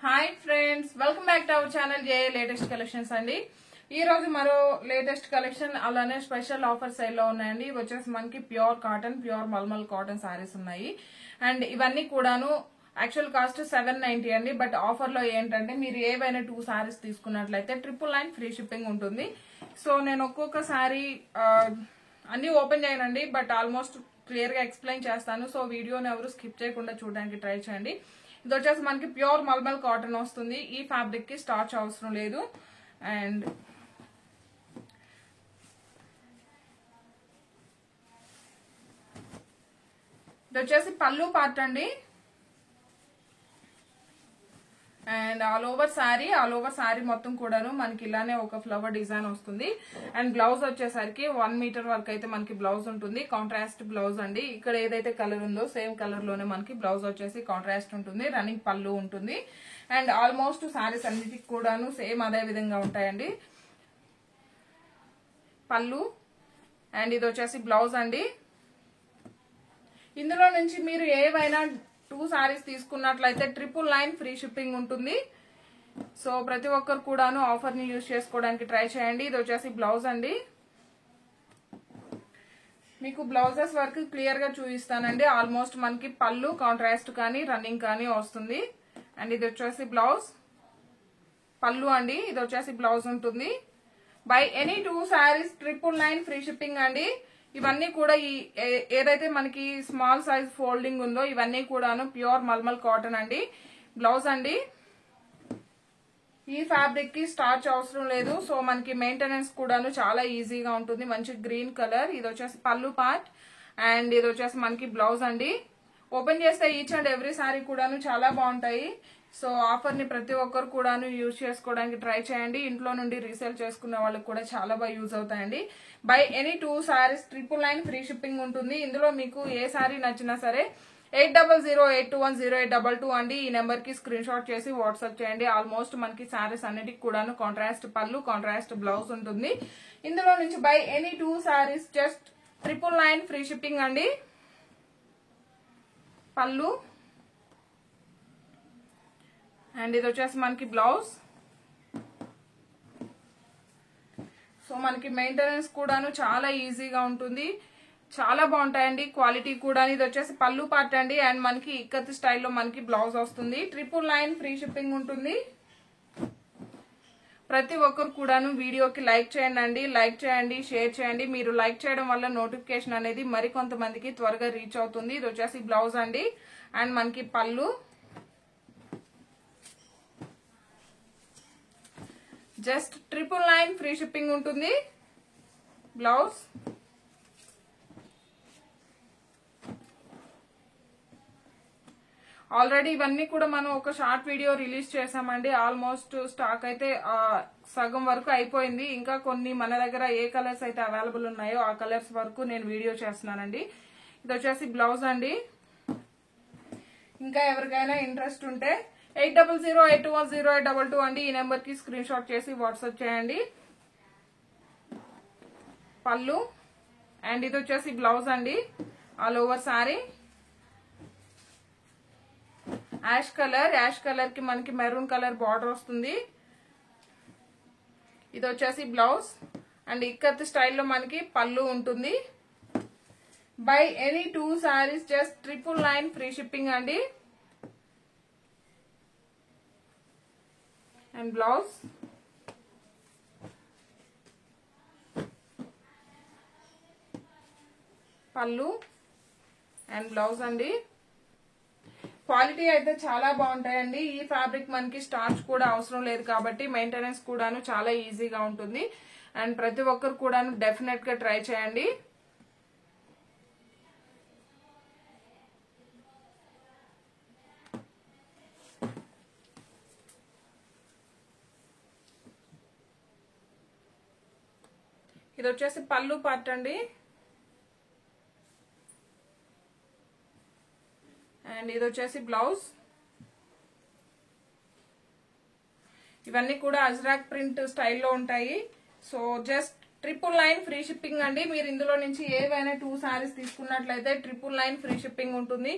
Hi friends, welcome back to our channel J latest collections అండి. ఈ రోజు మరో లేటెస్ట్ కలెక్షన్ అలానే స్పెషల్ ఆఫర్ సేల్ లో ఉన్నాయండి. ఇవి వచ్చేసి మనకి pure cotton, pure mulmul cotton sarees ఉన్నాయి. అండ్ ఇవన్నీ కూడాను యాక్చువల్ కాస్ట్ 790 అండి. బట్ ఆఫర్ లో ఏంటంటే మీరు ఏవైనా 2 సారీస్ తీసుకున్నట్లయితే 999 ఫ్రీ షిప్పింగ్ ఉంటుంది. సో నేను ఒక్కొక్క సారీ అన్ని ఓపెన్ చేయనండి, బట్ ఆల్మోస్ట్ క్లియర్ గా ఎక్స్ప్లెయిన్ చేస్తాను. సో వీడియోని ఎవరు స్కిప్ చేయకుండా చూడడానికి ట్రై చేయండి. ఇది వచ్చేసి మనకి ప్యూర్ మల్మల్ కాటన్ వస్తుంది. ఈ ఫ్యాబ్రిక్ కి స్టార్చ్ అవసరం లేదు. అండ్ ఇది వచ్చేసి పళ్ళు పార్ట్ అండి. అండ్ ఆల్ ఓవర్ సారీ మొత్తం కూడాను మనకి ఇలానే ఒక ఫ్లవర్ డిజైన్ వస్తుంది. అండ్ బ్లౌజ్ వచ్చేసరికి 1 మీటర్ వరకు అయితే మనకి బ్లౌజ్ ఉంటుంది. కాంట్రాస్ట్ బ్లౌజ్ అండి. ఇక్కడ ఏదైతే కలర్ ఉందో సేమ్ కలర్ లోనే మనకి బ్లౌజ్ వచ్చేసి కాంట్రాస్ట్ ఉంటుంది. రన్నింగ్ పళ్ళు ఉంటుంది. అండ్ ఆల్మోస్ట్ సారీస్ అన్నిటికి కూడాను సేమ్ అదే విధంగా ఉంటాయండి. పళ్ళు అండ్ ఇది వచ్చేసి బ్లౌజ్ అండి. ఇందులో నుంచి మీరు ఏవైనా 2 సారీస్ తీసుకున్నట్లయితే 999 ఫ్రీ షిప్పింగ్ ఉంటుంది. సో ప్రతి ఒక్కరు కూడాను ఆఫర్ ని యూజ్ చేసుకోవడానికి ట్రై చేయండి. ఇది వచ్చేసి బ్లౌజ్ అండి. మీకు బ్లౌజెస్ వరకు క్లియర్ గా చూపిస్తానండి. ఆల్మోస్ట్ మనకి పళ్ళు కాంట్రాస్ట్ కానీ రన్నింగ్ కానీ వస్తుంది. అండ్ ఇది వచ్చేసి బ్లౌజ్, పళ్ళు అండి. ఇది వచ్చేసి బ్లౌజ్ ఉంటుంది. By any 2 saris 999 free shipping అండి. ఇవన్నీ కూడా ఈ ఏదైతే మనకి స్మాల్ సైజ్ ఫోల్డింగ్ ఉందో ఇవన్నీ కూడాను ప్యూర్ మల్మల్ కాటన్ అండి. బ్లౌజ్ అండి. ఈ ఫ్యాబ్రిక్ కి స్టార్చ్ అవసరం లేదు. సో మనకి మెయింటెనెన్స్ కూడాను చాలా ఈజీగా ఉంటుంది. మంచి గ్రీన్ కలర్. ఇది వచ్చేసి పళ్ళు పార్ట్ అండ్ ఇది వచ్చేసి మనకి బ్లౌజ్ అండి. ఓపెన్ చేస్తే ఈచ్ అండ్ ఎవ్రీ సారీ కూడాను చాలా బాగుంటాయి. సో ఆఫర్ ని ప్రతి ఒక్కరు కూడాను యూజ్ చేసుకోవడానికి ట్రై చేయండి. ఇంట్లో నుండి రీసేల్ చేసుకునే వాళ్ళకి కూడా చాలా బాగా యూజ్ అవుతాయండి. By any 2 saris 999 free shipping ఉంటుంది. ఇందులో మీకు ఏ సారీ నచ్చినా సరే 8008210822 అండి. ఈ నెంబర్ కి స్క్రీన్ షాట్ చేసి వాట్సాప్ చేయండి. ఆల్మోస్ట్ మనకి సారీస్ అన్నిటికి కూడాను కాంట్రాస్ట్ పళ్ళు, కాంట్రాస్ట్ బ్లౌజ్ ఉంటుంది. ఇందులో నుంచి by any 2 saris just 999 free shipping అండి. పళ్ళు అండ్ ఇది వచ్చేసి మనకి బ్లౌజ్. సో మనకి మెయింటెనెన్స్ కూడాను చాలా ఈజీగా ఉంటుంది. చాలా బాగుంటాయండి. క్వాలిటీ కూడా. ఇది వచ్చేసి పళ్ళు పార్ట్ అండి. అండ్ మనకి ఇక్కత్ స్టైల్లో మనకి బ్లౌజ్ వస్తుంది. 999 ఫ్రీ షిప్పింగ్ ఉంటుంది. ప్రతి ఒక్కరు కూడాను వీడియోకి లైక్ చేయండి. లైక్ చేయండి, షేర్ చేయండి. మీరు లైక్ చేయడం వల్ల నోటిఫికేషన్ అనేది మరికొంతమందికి త్వరగా రీచ్ అవుతుంది. ఇది వచ్చేసి బ్లౌజ్ అండి. అండ్ మనకి పళ్ళు జస్ట్ 999 ఫ్రీ షిప్పింగ్ ఉంటుంది. బ్లౌజ్ ఆల్రెడీ ఇవన్నీ కూడా మనం ఒక షార్ట్ వీడియో రిలీజ్ చేసామండి. ఆల్మోస్ట్ స్టాక్ అయితే సగం వరకు అయిపోయింది. ఇంకా కొన్ని మన దగ్గర ఏ కలర్స్ అయితే అవైలబుల్ ఉన్నాయో ఆ కలర్స్ వరకు నేను వీడియో చేస్తున్నానండి. ఇది వచ్చేసి బ్లౌజ్ అండి. ఇంకా ఎవరికైనా ఇంట్రెస్ట్ ఉంటే 8008210822 అండి. ఈ నెంబర్ కి స్క్రీన్ షాట్ చేసి వాట్సాప్ చేయండి. పళ్ళు అండ్ ఇది వచ్చేసి బ్లౌజ్ అండి. All over saree ash colour కి మనకి మెరూన్ కలర్ బార్డర్ వస్తుంది. ఇది వచ్చేసి బ్లౌజ్ అండ్ ఇక్కత్ స్టైల్లో మనకి పళ్ళు ఉంటుంది. By any 2 saris just 999 free shipping అండి. అండ్ బ్లౌజ్ పళ్ళు అండ్ బ్లౌజ్ అండి. క్వాలిటీ అయితే చాలా బాగుంటాయండి. ఈ ఫ్యాబ్రిక్ మనకి స్టార్చ్ కూడా అవసరం లేదు కాబట్టి మెయింటెనెన్స్ కూడాను చాలా ఈజీగా ఉంటుంది. అండ్ ప్రతి ఒక్కరు కూడాను డెఫినెట్ గా ట్రై చేయండి. ఇది వచ్చేసి పళ్ళు పార్ట్ అండి. అండ్ ఇది వచ్చేసి బ్లౌజ్. ఇవన్నీ కూడా అజ్రాక్ ప్రింట్ స్టైల్లో ఉంటాయి. సో జస్ట్ 999 ఫ్రీ షిప్పింగ్ అండి. మీరు ఇందులో నుంచి ఏవైనా 2 సారీస్ తీసుకున్నట్లయితే 999 ఫ్రీ షిప్పింగ్ ఉంటుంది.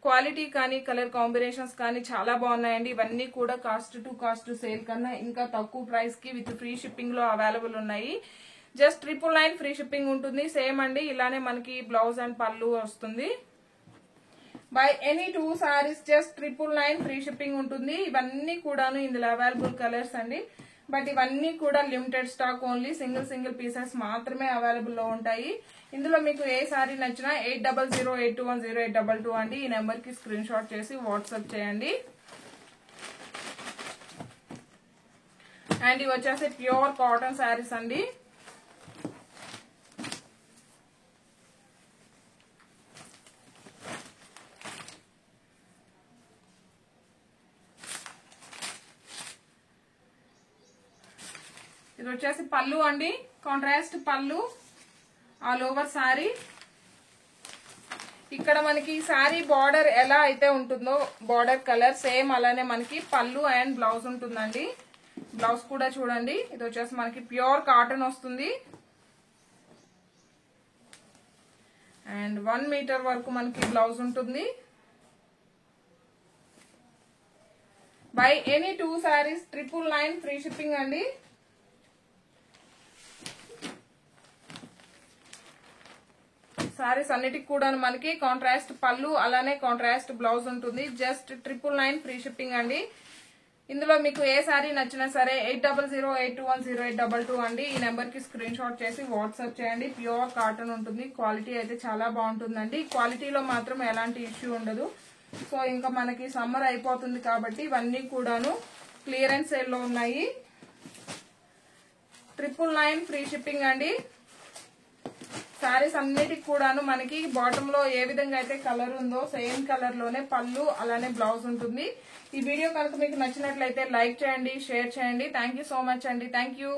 క్వాలిటీ కానీ కలర్ కాంబినేషన్స్ కానీ చాలా బాగున్నాయండి. ఇవన్నీ కూడా కాస్ట్ టు కాస్ట్ సేల్ కన్నా ఇంకా తక్కువ ప్రైస్ కి విత్ ఫ్రీ షిప్పింగ్ లో అవైలబుల్ ఉన్నాయి. జస్ట్ 999 ఫ్రీ షిప్పింగ్ ఉంటుంది. సేమ్ అండి, ఇలానే మనకి బ్లౌజ్ అండ్ పళ్ళు వస్తుంది. By any 2 saris just 999 free shipping ఉంటుంది. ఇవన్నీ కూడాను ఇందులో అవైలబుల్ కలర్స్ అండి. బట్ ఇవన్నీ కూడా limited stock, only single pieces మాత్రమే అవైలబుల్ లో ఉంటాయి. ఇందులో మీకు ఏ సారీ నచ్చినా 8008210822 అండి. ఈ నెంబర్ కి స్క్రీన్ షాట్ చేసి వాట్సాప్ చేయండి. అండ్ ఇవి వచ్చేసి ప్యూర్ కాటన్ శారీస్ అండి. ఇది వచ్చేసి పళ్ళు అండి, కాంట్రాస్ట్ పళ్ళు ఆల్ ఓవర్ సారీ. ఇక్కడ మనకి సారీ బార్డర్ ఎలా అయితే ఉంటుందో బార్డర్ కలర్ సేమ్ అలానే మనకి పళ్ళు అండ్ బ్లౌజ్ ఉంటుందండి. బ్లౌజ్ కూడా చూడండి, ఇది వచ్చేసి మనకి ప్యూర్ కాటన్ వస్తుంది. అండ్ 1 మీటర్ వరకు మనకి బ్లౌజ్ ఉంటుంది. By any 2 saris 999 free shipping అండి. సారీస్ అన్నిటికి కూడా మనకి కాంట్రాస్ట్ పళ్ళు అలానే కాంట్రాస్ట్ బ్లౌజ్ ఉంటుంది. జస్ట్ 999 ఫ్రీ షిప్పింగ్ అండి. ఇందులో మీకు ఏ సారీ నచ్చినా సరే 8008210822 అండి. ఈ నెంబర్ కి స్క్రీన్ షాట్ చేసి వాట్సాప్ చేయండి. ప్యూర్ కాటన్ ఉంటుంది. క్వాలిటీ అయితే చాలా బాగుంటుందండి. క్వాలిటీలో మాత్రం ఎలాంటి ఇష్యూ ఉండదు. సో ఇంకా మనకి సమ్మర్ అయిపోతుంది కాబట్టి ఇవన్నీ కూడాను క్లియరెన్స్ సేల్ లో ఉన్నాయి. 999 ఫ్రీ షిప్పింగ్ అండి. సారీస్ అన్నిటికి కూడాను మనకి బాటమ్ లో ఏ విధంగా అయితే కలర్ ఉందో సేమ్ కలర్ లోనే పళ్ళు అలానే బ్లౌజ్ ఉంటుంది. ఈ వీడియో కనుక మీకు నచ్చినట్లయితే లైక్ చేయండి, షేర్ చేయండి. థ్యాంక్ యూ సో మచ్ అండి. Thank you.